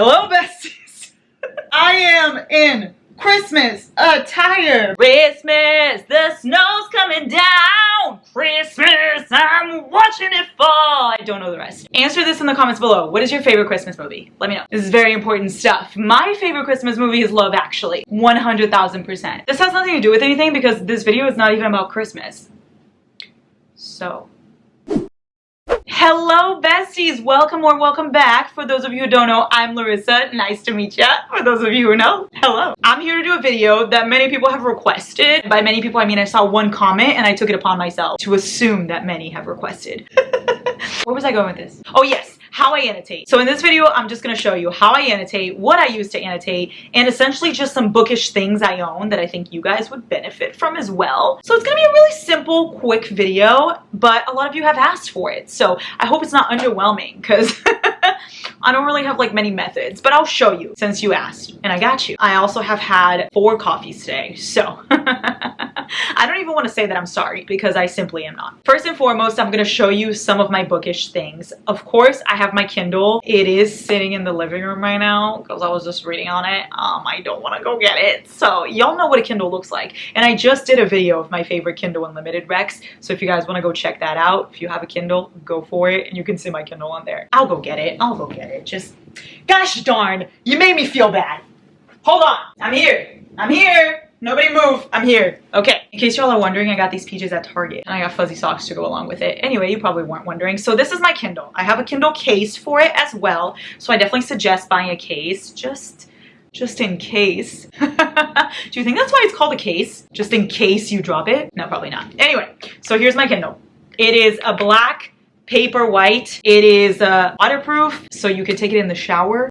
Hello, besties. I am in Christmas attire. Christmas, the snow's coming down. Christmas, I'm watching it fall. I don't know the rest. Answer this in the comments below. What is your favorite Christmas movie? Let me know. This is very important stuff. My favorite Christmas movie is Love Actually. 100,000%. This has nothing to do with anything because this video is not even about Christmas. So... hello besties, welcome or welcome back. For those of you who don't know, I'm Larissa. Nice to meet ya. For those of you who know, hello. I'm here to do a video that many people have requested. By many people I mean I saw one comment and I took it upon myself to assume that many have requested. Where was I going with this? Oh yes, how I annotate. So in this video I'm just going to show you how I annotate, what I use to annotate, and essentially just some bookish things I own that I think you guys would benefit from as well. So it's going to be a really simple, quick video, but a lot of you have asked for it. So I hope it's not underwhelming because I don't really have like many methods, but I'll show you since you asked and I got you. I also have had 4 coffees today, so I don't even want to say that I'm sorry because I simply am not. First and foremost, I'm going to show you some of my bookish things. Of course, I have my Kindle. It is sitting in the living room right now because I was just reading on it. I don't want to go get it. So y'all know what a Kindle looks like. And I just did a video of my favorite Kindle Unlimited Recs. So if you guys want to go check that out, if you have a Kindle, go for it. And you can see my Kindle on there. I'll go get it. I'll go get it. Just, gosh darn, you made me feel bad. Hold on. I'm here. I'm here. Nobody move. I'm here. Okay. In case y'all are wondering, I got these PJs at Target and I got fuzzy socks to go along with it. Anyway, you probably weren't wondering. So this is my Kindle. I have a Kindle case for it as well. So I definitely suggest buying a case just in case. Do you think that's why it's called a case? Just in case you drop it? No, probably not. Anyway, so here's my Kindle. It is a black paper white. It is waterproof, so you can take it in the shower.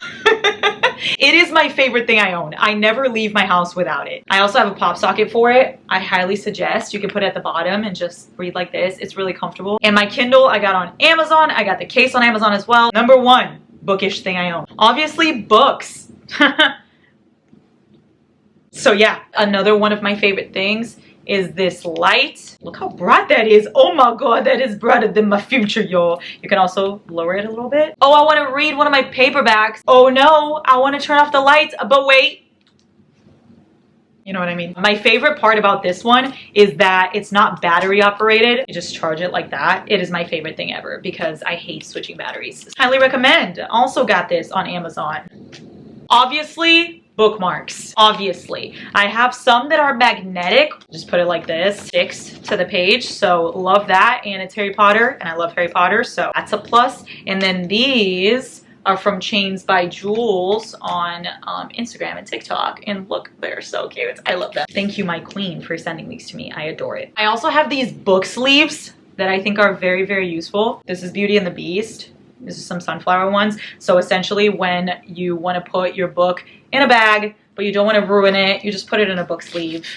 It is my favorite thing I own. I never leave my house without it. I also have a pop socket for it. I highly suggest. You can put it at the bottom and just read like this. It's really comfortable. And my Kindle I got on Amazon. I got the case on Amazon as well. Number 1 bookish thing I own. Obviously books. So yeah, another one of my favorite things is this light. Look how bright that is. Oh my god, that is brighter than my future, y'all. You can also lower it a little bit. Oh, I want to read one of my paperbacks. Oh no, I want to turn off the lights, but wait. You know what I mean? My favorite part about this one is that it's not battery operated. You just charge it like that. It is my favorite thing ever because I hate switching batteries. Highly recommend. Also got this on Amazon. Obviously, bookmarks. Obviously. I have some that are magnetic. Just put it like this. Sticks to the page. So love that. And it's Harry Potter. And I love Harry Potter. So that's a plus. And then these are from Chains by Jules on Instagram and TikTok. And look, they're so cute. I love them. Thank you, my queen, for sending these to me. I adore it. I also have these book sleeves that I think are very, very useful. This is Beauty and the Beast. This is some sunflower ones. So essentially when you want to put your book in a bag, but you don't want to ruin it, you just put it in a book sleeve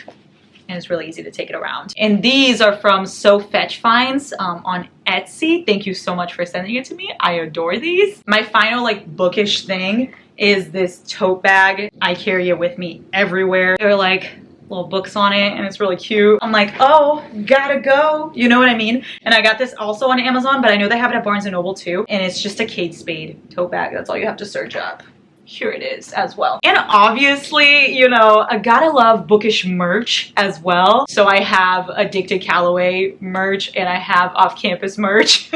and it's really easy to take it around. And these are from So Fetch Finds on Etsy. Thank you so much for sending it to me. I adore these. My final like bookish thing is this tote bag. I carry it with me everywhere. They're like little books on it and it's really cute. I'm like, oh, gotta go. You know what I mean? And I got this also on Amazon, but I know they have it at Barnes & Noble too. And it's just a Kate Spade tote bag. That's all you have to search up. Here it is as well. And obviously, you know, I gotta love bookish merch as well. So I have Addicted Calloway merch and I have off-campus merch.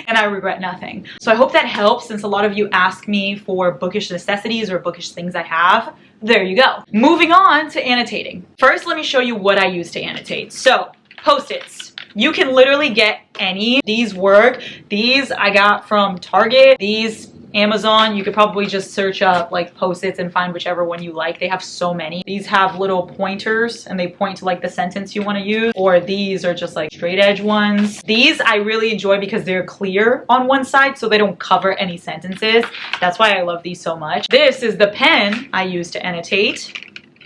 And I regret nothing. So I hope that helps since a lot of you ask me for bookish necessities or bookish things I have. There you go. Moving on to annotating. First, let me show you what I use to annotate. So, Post-its. You can literally get any. These work. These I got from Target. These Amazon. You could probably just search up like Post-its and find whichever one you like. They have so many. These have little pointers and they point to like the sentence you want to use, or these are just like straight edge ones. These I really enjoy because they're clear on one side so they don't cover any sentences. That's why I love these so much. This is the pen I use to annotate.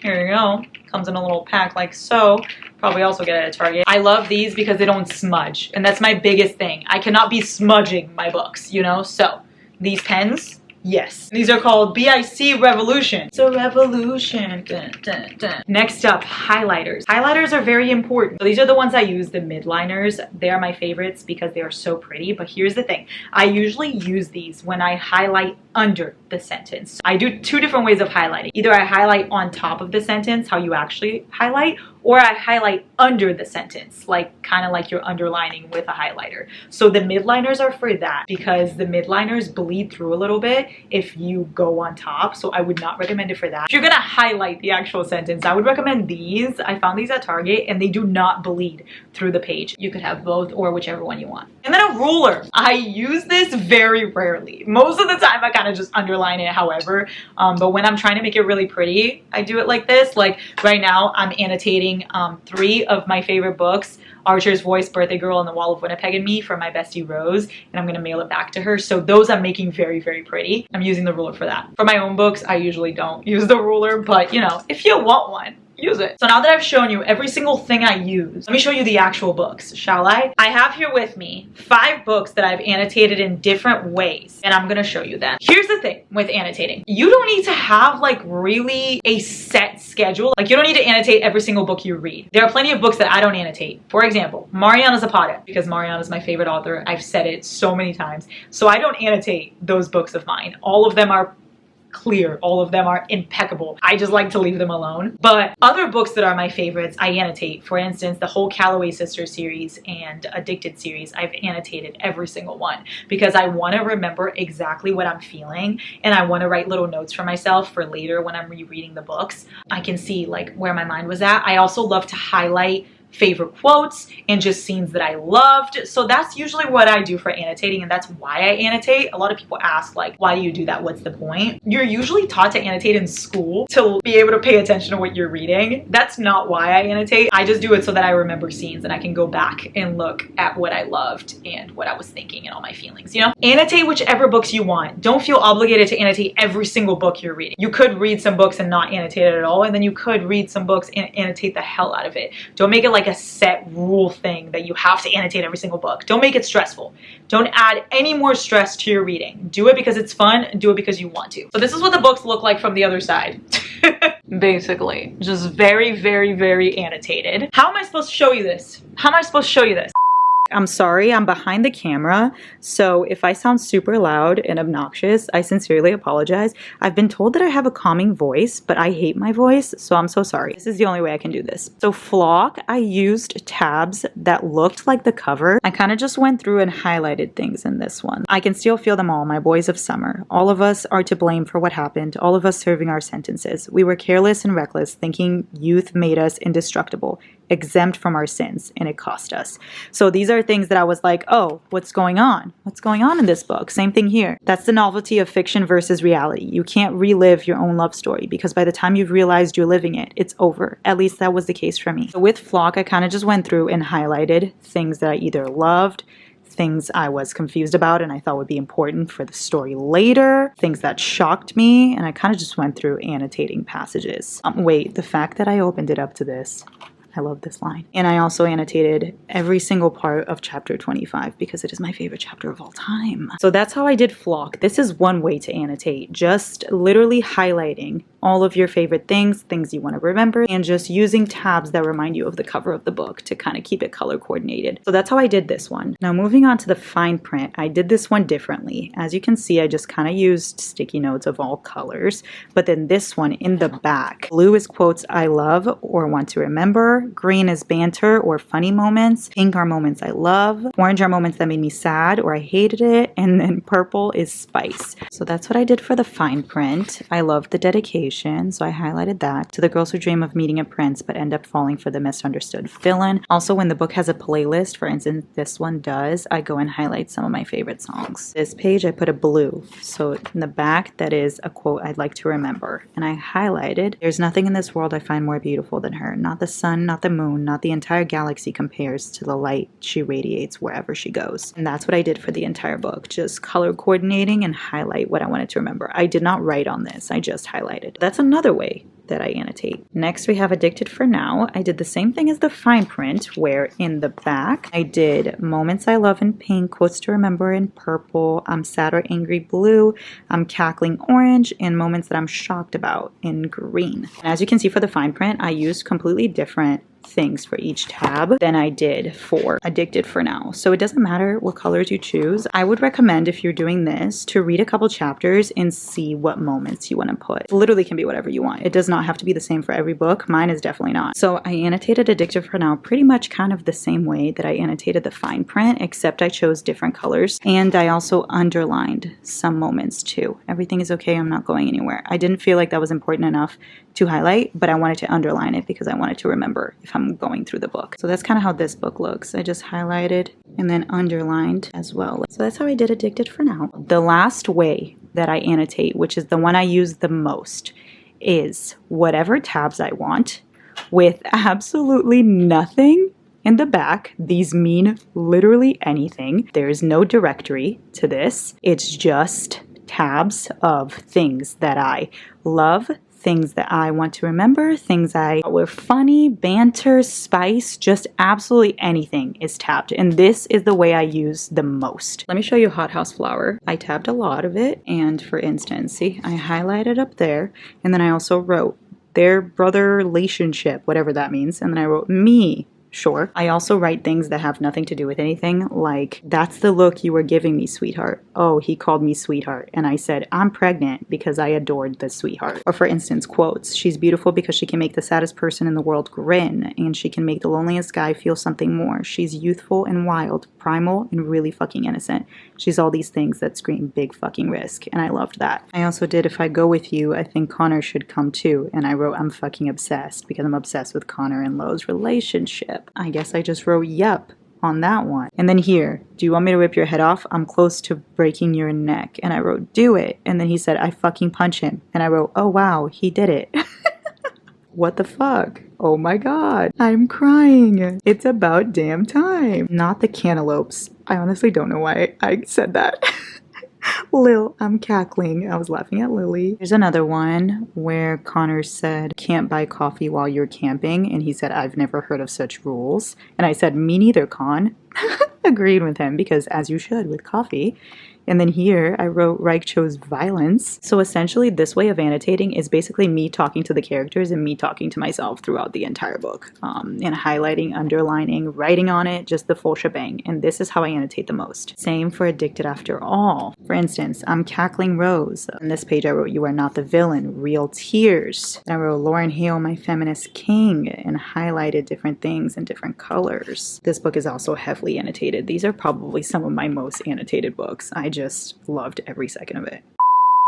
Here you go. Comes in a little pack like so. Probably also get it at Target. I love these because they don't smudge, and that's my biggest thing. I cannot be smudging my books, you know? So these pens Yes. These are called BIC Revolution. So revolution. Dun, dun, dun. Next up, highlighters. Highlighters are very important. So these are the ones I use, the midliners. They are my favorites because they are so pretty. But here's the thing. I usually use these when I highlight under the sentence. I do two different ways of highlighting. Either I highlight on top of the sentence, how you actually highlight, or I highlight under the sentence, like kind of like you're underlining with a highlighter. So the midliners are for that because the midliners bleed through a little bit if you go on top. So I would not recommend it for that. If you're gonna highlight the actual sentence, I would recommend these. I found these at Target and they do not bleed through the page. You could have both or whichever one you want. And then a ruler. I use this very rarely. Most of the time I kind of just underline it however, but when I'm trying to make it really pretty, I do it like this. Like right now I'm annotating 3 of my favorite books, Archer's Voice, Birthday Girl, and The Wall of Winnipeg and Me, for my bestie Rose, and I'm gonna mail it back to her. So those I'm making very, very pretty. I'm using the ruler for that. For my own books, I usually don't use the ruler, but you know, if you want one, use it. So now that I've shown you every single thing I use, let me show you the actual books, shall I? I have here with me 5 books that I've annotated in different ways, and I'm gonna show you them. Here's the thing with annotating. You don't need to have like really a set schedule. Like you don't need to annotate every single book you read. There are plenty of books that I don't annotate. For example, Mariana Zapata, because Mariana is my favorite author. I've said it so many times. So I don't annotate those books of mine. All of them are clear. All of them are impeccable. I just like to leave them alone. But other books that are my favorites, I annotate. For instance, the whole Calloway Sisters series and Addicted series, I've annotated every single one because I want to remember exactly what I'm feeling and I want to write little notes for myself for later when I'm rereading the books. I can see like where my mind was at. I also love to highlight favorite quotes and just scenes that I loved. So that's usually what I do for annotating, and that's why I annotate. A lot of people ask like, why do you do that? What's the point? You're usually taught to annotate in school to be able to pay attention to what you're reading. That's not why I annotate. I just do it so that I remember scenes and I can go back and look at what I loved and what I was thinking and all my feelings, you know? Annotate whichever books you want. Don't feel obligated to annotate every single book you're reading. You could read some books and not annotate it at all, and then you could read some books and annotate the hell out of it. Don't make it like a set rule thing that you have to annotate every single book. Don't make it stressful. Don't add any more stress to your reading. Do it because it's fun and do it because you want to. So this is what the books look like from the other side. Basically, just very, very, very annotated. How am I supposed to show you this? How am I supposed to show you this? I'm sorry, I'm behind the camera, so if I sound super loud and obnoxious, I sincerely apologize. I've been told that I have a calming voice, but I hate my voice, so I'm so sorry. This is the only way I can do this. So Flock, I used tabs that looked like the cover. I kind of just went through and highlighted things in this one. I can still feel them all, my boys of summer. All of us are to blame for what happened, all of us serving our sentences. We were careless and reckless, thinking youth made us indestructible, exempt from our sins, and it cost us. So these are things that I was like, oh, what's going on? What's going on in this book? Same thing here. That's the novelty of fiction versus reality. You can't relive your own love story because by the time you've realized you're living it, it's over. At least that was the case for me. So with Flock, I kind of just went through and highlighted things that I either loved, things I was confused about and I thought would be important for the story later, things that shocked me, and I kind of just went through annotating passages. Wait, the fact that I opened it up to this, I love this line. And I also annotated every single part of chapter 25 because it is my favorite chapter of all time. So that's how I did Flock. This is one way to annotate, just literally highlighting all of your favorite things, things you want to remember, and just using tabs that remind you of the cover of the book to kind of keep it color coordinated. So that's how I did this one. Now moving on to the fine print, I did this one differently. As you can see, I just kind of used sticky notes of all colors, but then this one in the back, blue is quotes I love or want to remember, green is banter or funny moments, pink are moments I love, orange are moments that made me sad or I hated it, and then purple is spice. So that's what I did for the fine print. I love the dedication, so I highlighted that. To the girls who dream of meeting a prince but end up falling for the misunderstood villain. Also, when the book has a playlist, for instance this one does, I go and highlight some of my favorite songs. This page I put a blue, so in the back that is a quote I'd like to remember, and I highlighted, there's nothing in this world I find more beautiful than her. Not the sun, not the moon, not the entire galaxy compares to the light she radiates wherever she goes. And that's what I did for the entire book, just color coordinating and highlight what I wanted to remember. I did not write on this, I just highlighted. That's another way that I annotate. Next we have Addicted for Now. I did the same thing as the fine print, where in the back I did moments I love in pink, quotes to remember in purple, I'm sad or angry blue, I'm cackling orange, and moments that I'm shocked about in green. And as you can see for the fine print, I used completely different things for each tab than I did for Addicted for Now. So it doesn't matter what colors you choose. I would recommend, if you're doing this, to read a couple chapters and see what moments you want to put. It literally can be whatever you want. It does not have to be the same for every book. Mine is definitely not. So I annotated Addicted for Now pretty much kind of the same way that I annotated the fine print, except I chose different colors, and I also underlined some moments too. Everything is okay, I'm not going anywhere. I didn't feel like that was important enough to highlight, but I wanted to underline it because I wanted to remember if I'm going through the book. So that's kind of how this book looks. I just highlighted and then underlined as well. So that's how I did Addicted for Now. The last way that I annotate, which is the one I use the most, is whatever tabs I want with absolutely nothing in the back. These mean literally anything. There is no directory to this. It's just tabs of things that I love, things that I want to remember, things I thought were funny, banter, spice, just absolutely anything is tabbed. And this is the way I use the most. Let me show you Hothouse Flower. I tabbed a lot of it. And for instance, see, I highlighted up there. And then I also wrote their brother relationship, whatever that means. And then I wrote me. Sure. I also write things that have nothing to do with anything, like, that's the look you were giving me, sweetheart. Oh, he called me sweetheart. And I said, I'm pregnant, because I adored the sweetheart. Or for instance, quotes. She's beautiful because she can make the saddest person in the world grin, and she can make the loneliest guy feel something more. She's youthful and wild, primal, and really fucking innocent. She's all these things that scream big fucking risk, and I loved that. I also did, if I go with you, I think Connor should come too, and I wrote, I'm fucking obsessed, because I'm obsessed with Connor and Lo's relationship. I guess I just wrote yup on that one. And then here, do you want me to rip your head off? I'm close to breaking your neck. And I wrote, do it. And then he said, I fucking punch him. And I wrote, oh wow, he did it. What the fuck? Oh my god, I'm crying. It's about damn time. Not the cantaloupes. I honestly don't know why I said that. Lil, I'm cackling. I was laughing at Lily. There's another one where Connor said, can't buy coffee while you're camping. And he said, I've never heard of such rules. And I said, me neither, Con. Agreed with him, because as you should with coffee. And then here I wrote Reich chose violence. So essentially this way of annotating is basically me talking to the characters and me talking to myself throughout the entire book. And highlighting, underlining, writing on it, just the full shebang. And this is how I annotate the most. Same for Addicted After All. For instance, I'm cackling Rose. On this page I wrote, you are not the villain, real tears. And I wrote Lauren Hale, my feminist king, and highlighted different things in different colors. This book is also heavily annotated. These are probably some of my most annotated books. I just loved every second of it.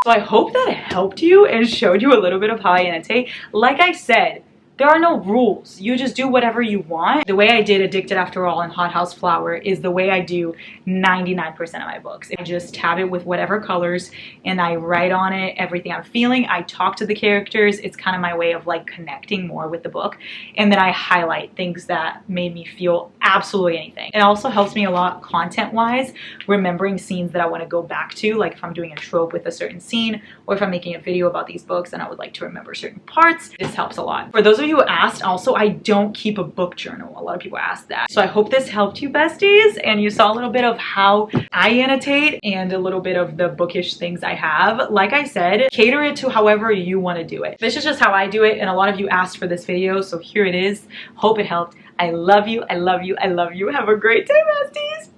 So I hope that helped you and showed you a little bit of how I annotate. Like I said, there are no rules. You just do whatever you want. The way I did Addicted After All and Hothouse Flower is the way I do 99% of my books. I just tab it with whatever colors and I write on it everything I'm feeling. I talk to the characters. It's kind of my way of like connecting more with the book. And then I highlight things that made me feel absolutely anything. It also helps me a lot content-wise, remembering scenes that I want to go back to. Like if I'm doing a trope with a certain scene, or if I'm making a video about these books and I would like to remember certain parts, this helps a lot. For those of you who asked, also, I don't keep a book journal. A lot of people ask that. So I hope this helped you, besties, and you saw a little bit of how I annotate and a little bit of the bookish things I have. Like I said, cater it to however you want to do it. This is just how I do it, and a lot of you asked for this video, so here it is. Hope it helped. I love you. I love you. I love you. Have a great day, besties.